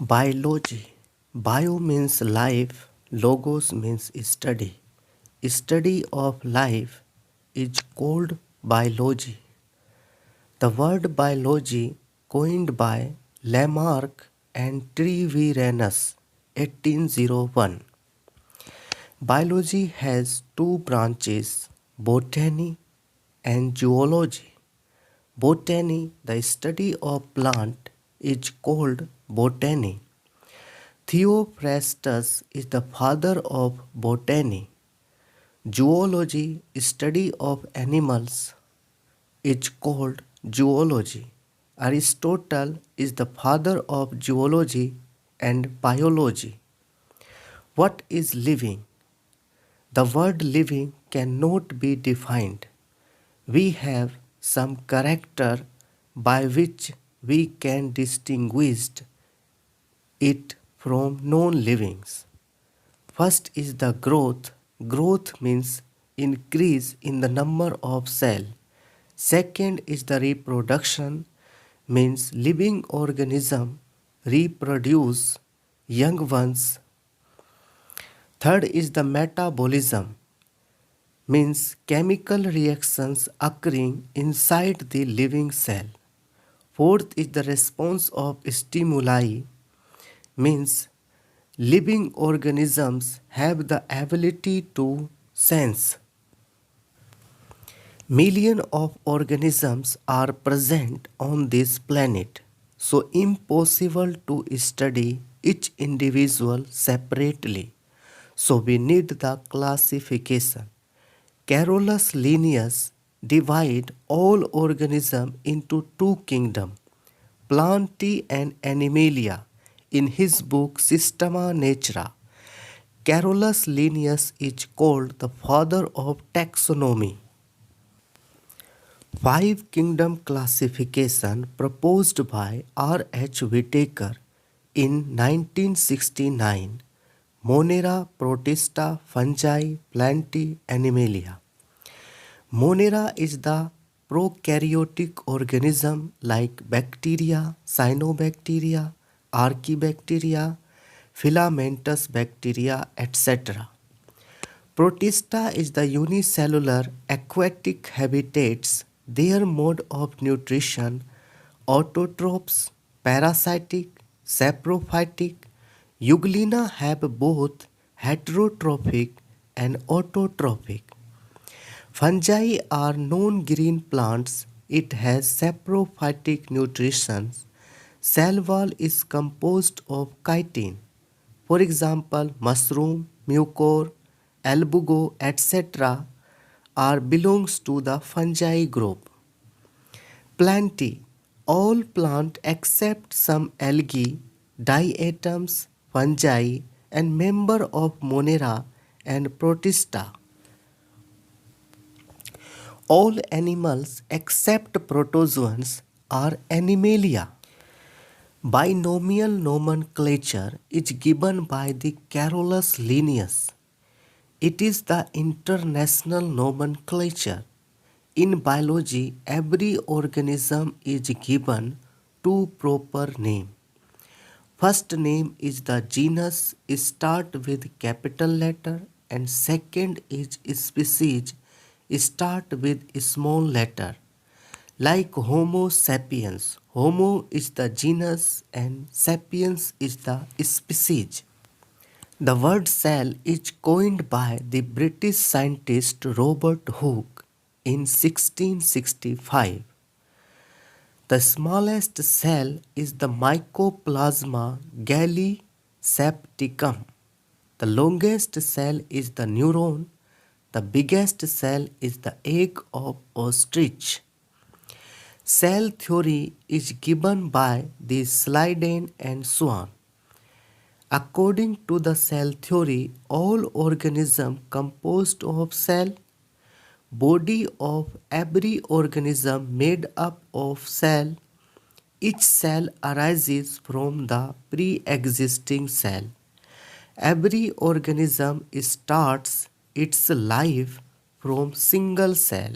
Biology. Bio means life, logos means study. Study of life is called biology. The word biology, coined by Lamarck and Treviranus, 1801. Biology has two branches, botany and zoology. Botany, the study of plant, is called botany. Theophrastus is the father of botany. Zoology, study of animals, is called zoology. Aristotle is the father of zoology and biology. What is living? The word living cannot be defined. We have some character by which we can distinguish it from non-livings. First is the growth. Growth means increase in the number of cell. Second is the reproduction, means living organism reproduce young ones. Third is the metabolism, means chemical reactions occurring inside the living cell. Fourth is the response of stimuli, means living organisms have the ability to sense. Millions of organisms are present on this planet, so impossible to study each individual separately. So we need the classification. Carolus Linnaeus divide all organisms into two kingdoms, Plantae and Animalia, in his book Systema Naturae. Carolus Linnaeus is called the father of taxonomy. Five kingdom classification proposed by R. H. Whitaker in 1969. Monera, Protista, Fungi, Plantae, Animalia. Monera is the prokaryotic organism like bacteria, cyanobacteria, archaebacteria, filamentous bacteria, etc. Protista is the unicellular aquatic habitats. Their mode of nutrition, autotrophs, parasitic, saprophytic. Euglena have both heterotrophic and autotrophic. Fungi are non-green plants. It has saprophytic nutrition. Cell wall is composed of chitin. For example, mushroom, mucor, albugo, etc. are belongs to the fungi group. Plantae. All plant except some algae, diatoms, fungi and member of Monera and Protista. All animals except protozoans are Animalia. Binomial nomenclature is given by the Carolus Linnaeus. It is the international nomenclature. In biology, every organism is given two proper names. First name is the genus, start with capital letter, and second is species, start with small letter. Like Homo sapiens, Homo is the genus and sapiens is the species. The word cell is coined by the British scientist Robert Hooke in 1665. The smallest cell is the Mycoplasma gallisepticum. The longest cell is the neuron. The biggest cell is the egg of ostrich. Cell theory is given by the Sliden and Swan. According to the cell theory, all organisms composed of cell. Body of every organism made up of cell. Each cell arises from the pre-existing cell. Every organism starts its life from single cell.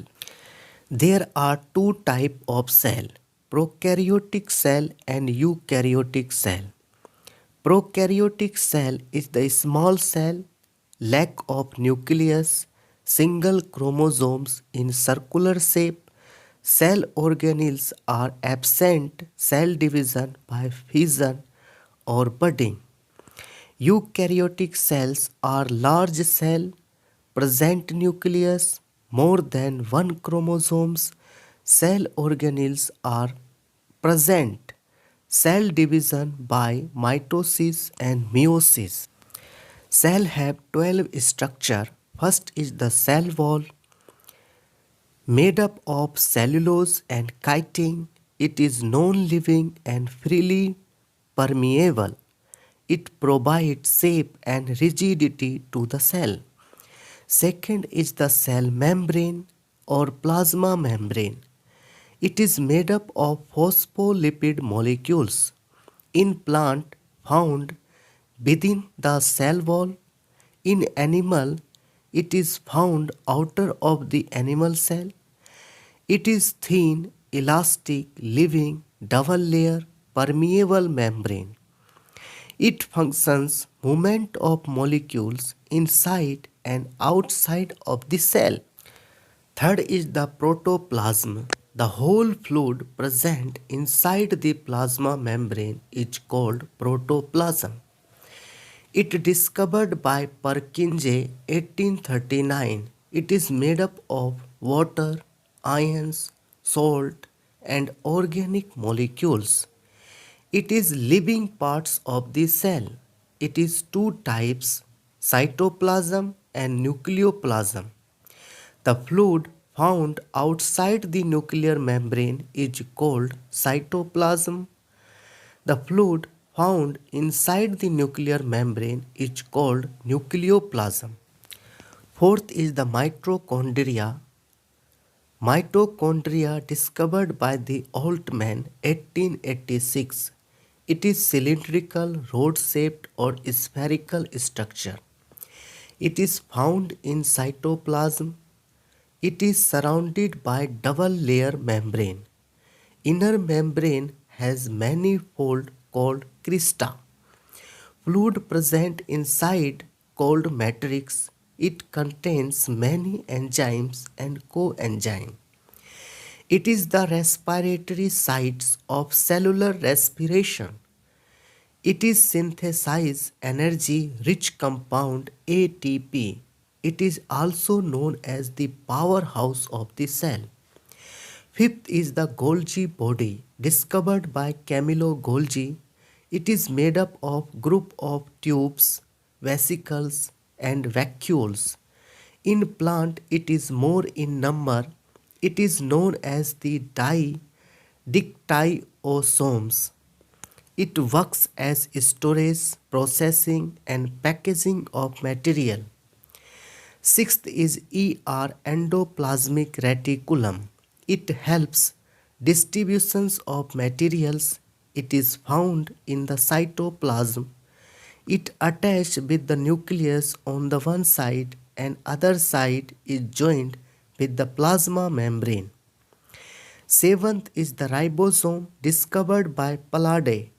There are two types of cell, prokaryotic cell and eukaryotic cell. Prokaryotic cell is the small cell, lack of nucleus, single chromosomes in circular shape. Cell organelles are absent, cell division by fission or budding. Eukaryotic cells are large cell, present nucleus, more than one chromosomes. Cell organelles are present, cell division by mitosis and meiosis. Cell have 12 structure. First is the cell wall, made up of cellulose and chitin. It is non-living and freely permeable. It provides shape and rigidity to the cell. Second is the cell membrane or plasma membrane. It is made up of phospholipid molecules in plant found within the cell wall. In animal, it is found outer of the animal cell. It is thin, elastic, living, double layer, permeable membrane. It functions movement of molecules inside and outside of the cell. Third is the protoplasm. The whole fluid present inside the plasma membrane is called protoplasm. It discovered by Purkinje 1839. It is made up of water, ions, salt and organic molecules. It is living parts of the cell. It is two types, cytoplasm and nucleoplasm. The fluid found outside the nuclear membrane is called cytoplasm. The fluid found inside the nuclear membrane is called nucleoplasm. Fourth is the mitochondria. Mitochondria discovered by the Altman 1886. It is cylindrical, rod-shaped or spherical structure. It is found in cytoplasm. It is surrounded by double layer membrane. Inner membrane has many folds called crista. Fluid present inside called matrix. It contains many enzymes and coenzymes. It is the respiratory sites of cellular respiration. It is synthesized energy rich compound ATP. It is also known as the powerhouse of the cell. Fifth is the Golgi body, discovered by Camillo Golgi. It is made up of group of tubes, vesicles and vacuoles. In plant it is more in number. It is known as the dictyosomes. It works as storage, processing and packaging of material. Sixth is Endoplasmic Reticulum. It helps distributions of materials. It is found in the cytoplasm. It attached with the nucleus on the one side and other side is joined with the plasma membrane. Seventh is the ribosome discovered by Platae.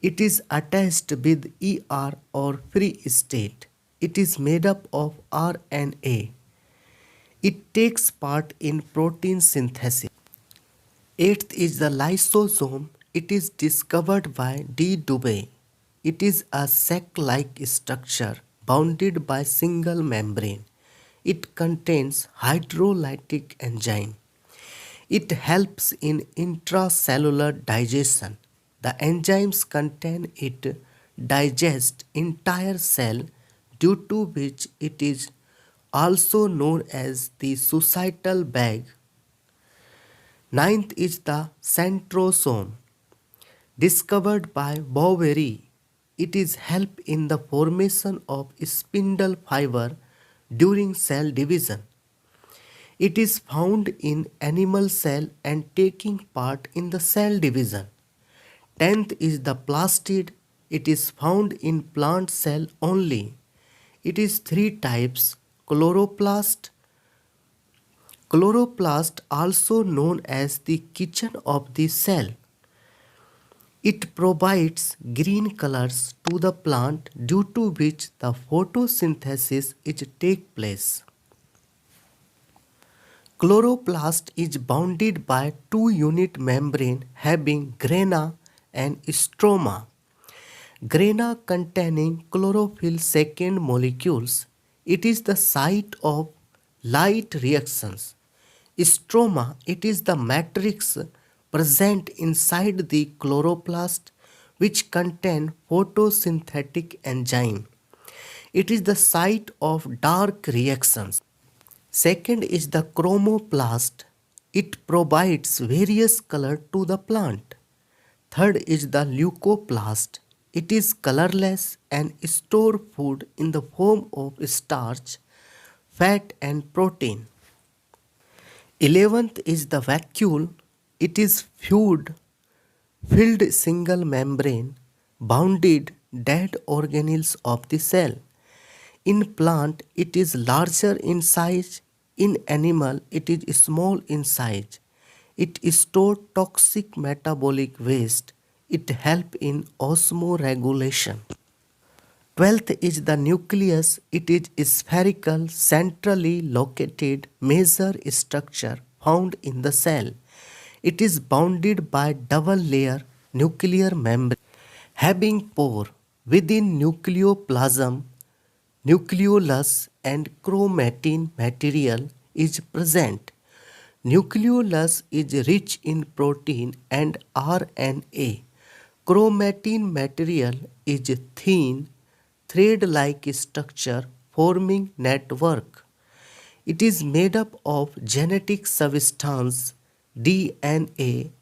It is attached with ER or free state. It is made up of RNA. It takes part in protein synthesis. Eighth is the lysosome. It is discovered by D. Dubé. It is a sac-like structure bounded by single membrane. It contains hydrolytic enzyme. It helps in intracellular digestion. The enzymes contain it digest entire cell, due to which it is also known as the societal bag. Ninth is the centrosome, discovered by Boveri. It is help in the formation of spindle fiber during cell division. It is found in animal cell and taking part in the cell division. Tenth is the plastid. It is found in plant cell only. It is three types: chloroplast. Chloroplast, also known as the kitchen of the cell. It provides green colors to the plant due to which the photosynthesis is take place. Chloroplast is bounded by two-unit membrane having grana and stroma. Grana containing chlorophyll second molecules. It is the site of light reactions. Stroma, it is the matrix present inside the chloroplast which contain photosynthetic enzyme. It is the site of dark reactions. Second is the chromoplast. It provides various color to the plant. Third is the leucoplast. It is colorless and store food in the form of starch, fat and protein. 11th is the vacuole. It is filled single membrane, bounded dead organelles of the cell. In plant, it is larger in size. In animal, it is small in size. It stores toxic metabolic waste. It helps in osmoregulation. 12th is the nucleus. It is spherical, centrally located major structure found in the cell. It is bounded by double layer nuclear membrane having pore. Within nucleoplasm, nucleolus and chromatin material is present. Nucleolus is rich in protein and RNA. Chromatin material is thin, thread-like structure forming network. It is made up of genetic substance, DNA,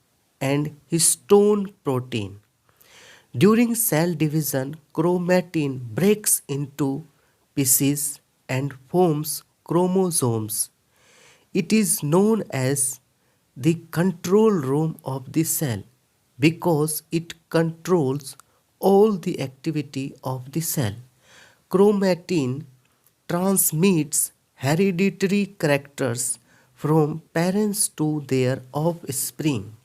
and histone protein. During cell division, chromatin breaks into pieces and forms chromosomes. It is known as the control room of the cell because it controls all the activity of the cell. Chromatin transmits hereditary characters from parents to their offspring.